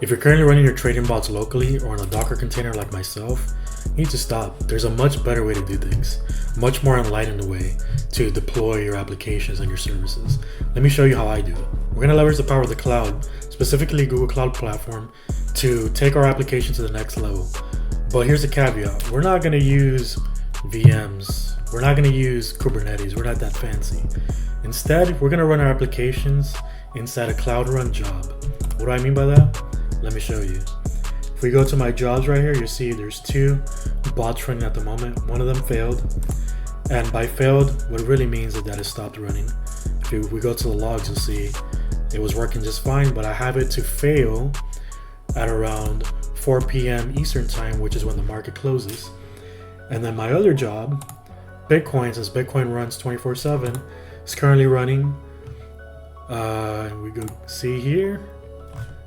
If you're currently running your trading bots locally or in a Docker container like myself, you need to stop. There's a much better way to do things, much more enlightened way to deploy your applications and your services. Let me show you how I do it. We're going to leverage the power of the cloud, specifically Google Cloud Platform, to take our application to the next level. But here's a caveat. We're not going to use VMs. We're not going to use Kubernetes. We're not that fancy. Instead, we're going to run our applications inside a Cloud Run job. What do I mean by that? Let me show you. If we go to my jobs right here, you'll see there's 2 bots running at the moment. One of them failed. And by failed, what it really means is that it stopped running. If we go to the logs, you'll see it was working just fine, but I have it to fail at around 4 p.m. Eastern time, which is when the market closes. And then my other job, Bitcoin, since Bitcoin runs 24/7, is currently running. We go see here.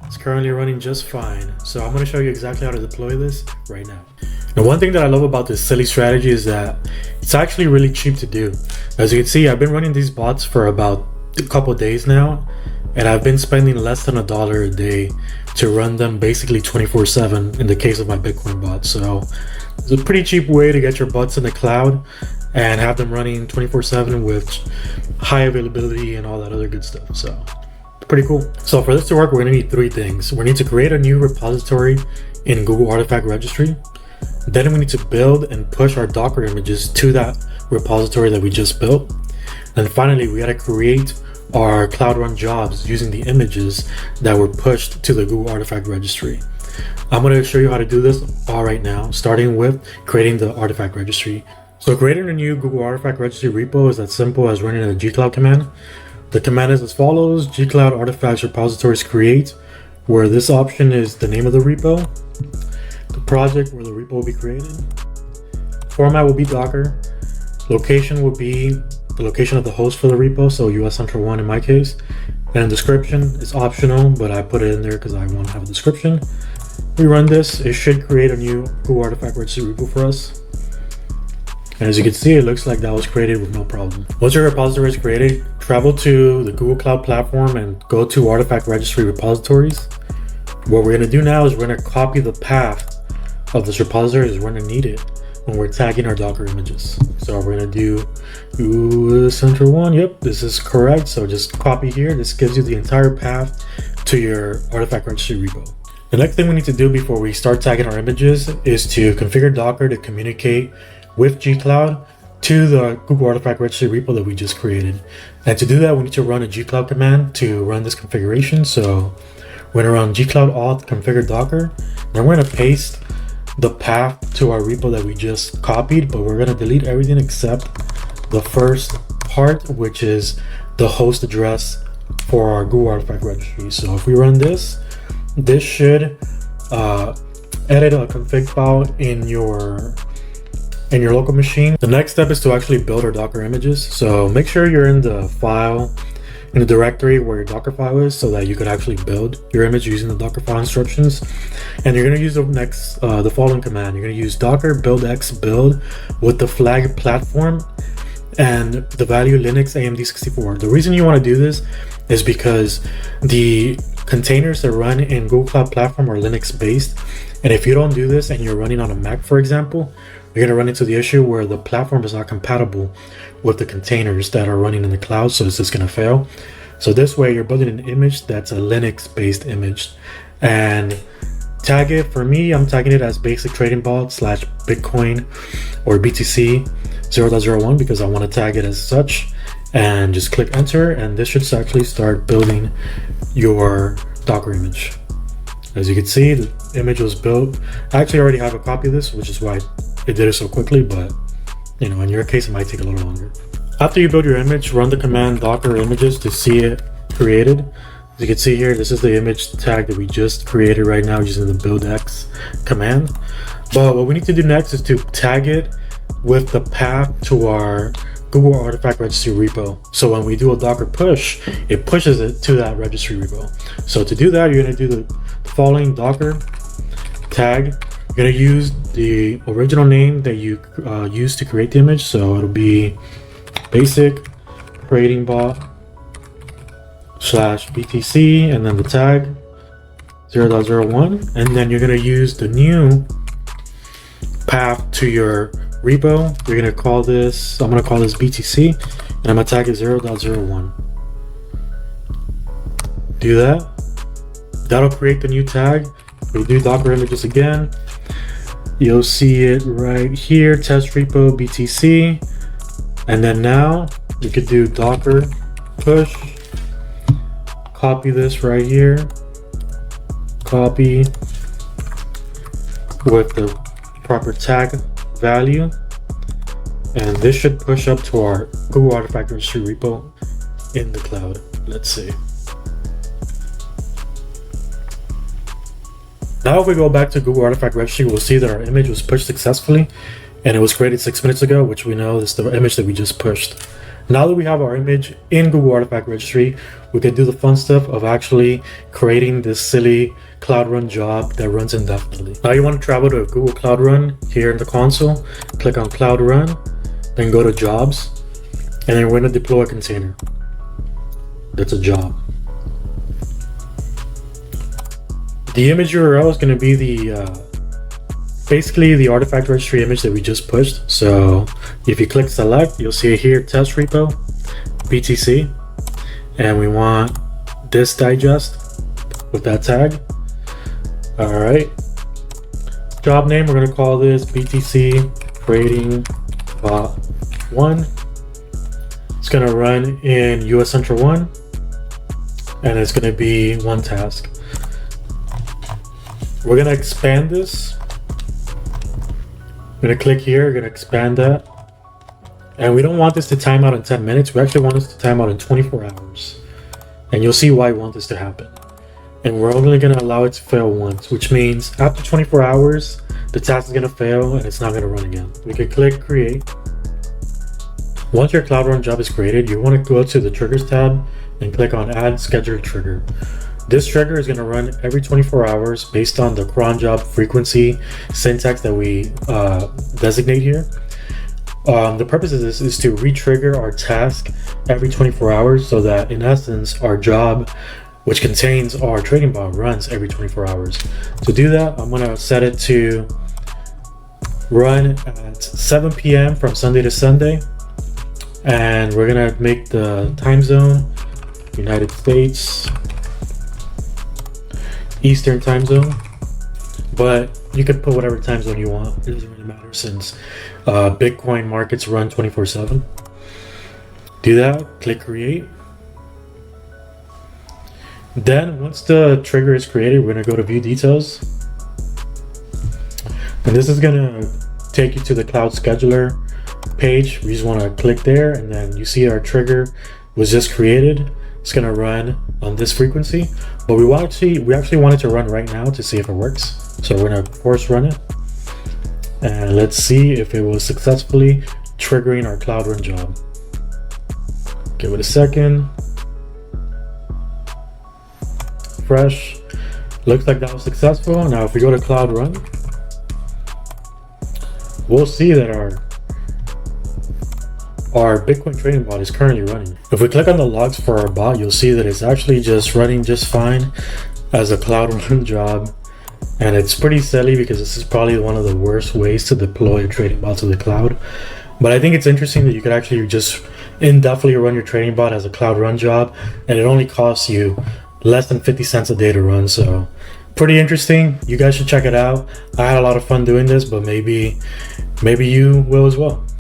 It's currently running just fine. So I'm going to show you exactly how to deploy this right now. Now, one thing that I love about this silly strategy is that it's actually really cheap to do. As you can see, I've been running these bots for about a couple of days now, and I've been spending less than $1 a day to run them basically 24/7 in the case of my Bitcoin bot. So it's a pretty cheap way to get your bots in the cloud and have them running 24/7 with high availability and all that other good stuff. So pretty cool. So for this to work, we're going to need 3 things. We need to create a new repository in Google Artifact Registry. Then we need to build and push our Docker images to that repository that we just built. And finally, we got to create our Cloud Run jobs using the images that were pushed to the Google Artifact Registry. I'm going to show you how to do this all right now, starting with creating the Artifact Registry. So creating a new Google Artifact Registry repo is as simple as running a gcloud command. The command is as follows: gcloud artifacts repositories create, where this option is the name of the repo, the project where the repo will be created, format will be Docker, location will be the location of the host for the repo, so US Central 1 in my case, and description is optional, but I put it in there because I want to have a description. We run this, it should create a new Google Artifact Registry repo for us. And as you can see, it looks like that was created with no problem. Once your repository is created, travel to the Google Cloud Platform and go to Artifact Registry repositories. What we're going to do now is we're going to copy the path of this repository as we're going to need it when we're tagging our Docker images. So we're going to do Center 1. Yep, this is correct. So just copy here. This gives you the entire path to your Artifact Registry repo. The next thing we need to do before we start tagging our images is to configure Docker to communicate with gcloud to the Google Artifact Registry repo that we just created. And to do that, we need to run a gcloud command to run this configuration. So we're going to run gcloud auth configure docker. Then we're going to paste the path to our repo that we just copied, but we're going to delete everything except the first part, which is the host address for our Google Artifact Registry. So if we run this, this should edit a config file in your local machine. The next step is to actually build our Docker images. So make sure you're in the file, in the directory where your Docker file is, so that you could actually build your image using the Docker file instructions. And you're going to use the following command. You're going to use docker buildx build with the flag platform and the value Linux AMD64. The reason you want to do this is because the containers that run in Google Cloud Platform are Linux based. And if you don't do this and you're running on a Mac, for example, you're going to run into the issue where the platform is not compatible with the containers that are running in the cloud, so it's just going to fail. So this way, you're building an image that's a Linux-based image. And tag it, for me, I'm tagging it as basic trading bot / Bitcoin or BTC 0.01 because I want to tag it as such. And just click enter, and this should actually start building your Docker image. As you can see, the image was built. I actually already have a copy of this, which is why it did it so quickly, but you know, in your case, it might take a little longer. After you build your image, run the command docker images to see it created. As you can see here, this is the image tag that we just created right now using the buildx command. But what we need to do next is to tag it with the path to our Google Artifact Registry repo. So when we do a Docker push, it pushes it to that registry repo. So to do that, you're going to do the following Docker tag. You're going to use the original name that you used to create the image. So it'll be basic trading bot /BTC and then the tag. 0.01, and then you're going to use the new path to your repo. You're going to call this, I'm going to call this BTC, and I'm going to tag it 0.01. Do that. That'll create the new tag. We'll do Docker images again. You'll see it right here, test repo BTC. And then now you could do Docker push, copy this right here, copy with the proper tag value. And this should push up to our Google Artifact Registry repo in the cloud. Let's see. Now if we go back to Google Artifact Registry, we'll see that our image was pushed successfully and it was created 6 minutes ago, which we know is the image that we just pushed. Now that we have our image in Google Artifact Registry, we can do the fun stuff of actually creating this silly Cloud Run job that runs indefinitely. Now you want to travel to a Google Cloud Run here in the console, click on Cloud Run, then go to Jobs, and then we're going to deploy a container. That's a job. The image URL is going to be the basically the artifact registry image that we just pushed. So if you click select, you'll see it here, test repo BTC, and we want this digest with that tag. All right, job name, we're going to call this BTC tradingbot 1. It's going to run in US Central 1, and it's going to be one task. We're going to expand this. I'm going to click here, we're going to expand that. And we don't want this to time out in 10 minutes. We actually want this to time out in 24 hours. And you'll see why we want this to happen. And we're only going to allow it to fail once, which means after 24 hours, the task is going to fail and it's not going to run again. We can click create. Once your Cloud Run job is created, you want to go to the triggers tab and click on add scheduled trigger. This trigger is going to run every 24 hours based on the cron job frequency syntax that we designate here. The purpose of this is to re-trigger our task every 24 hours so that in essence our job, which contains our trading bot, runs every 24 hours. To do that, I'm going to set it to run at 7 p.m. from Sunday to Sunday, and we're going to make the time zone United States Eastern time zone, but you could put whatever time zone you want. It doesn't really matter since Bitcoin markets run 24/7. Do that, click create. Then once the trigger is created, we're going to go to view details, and this is going to take you to the cloud scheduler page. We just want to click there, and then you see our trigger was just created. It's going to run on this frequency, but we actually want it to run right now to see if it works. So we're going to force run it, and let's see if it was successfully triggering our Cloud Run job. Give it a second. Fresh. Looks like that was successful. Now if we go to Cloud Run, we'll see that our Bitcoin trading bot is currently running. If we click on the logs for our bot, you'll see that it's actually just running just fine as a Cloud Run job. And it's pretty silly because this is probably one of the worst ways to deploy a trading bot to the cloud. But I think it's interesting that you could actually just indefinitely run your trading bot as a Cloud Run job, and it only costs you less than 50 cents a day to run. So pretty interesting. You guys should check it out. I had a lot of fun doing this, but maybe you will as well.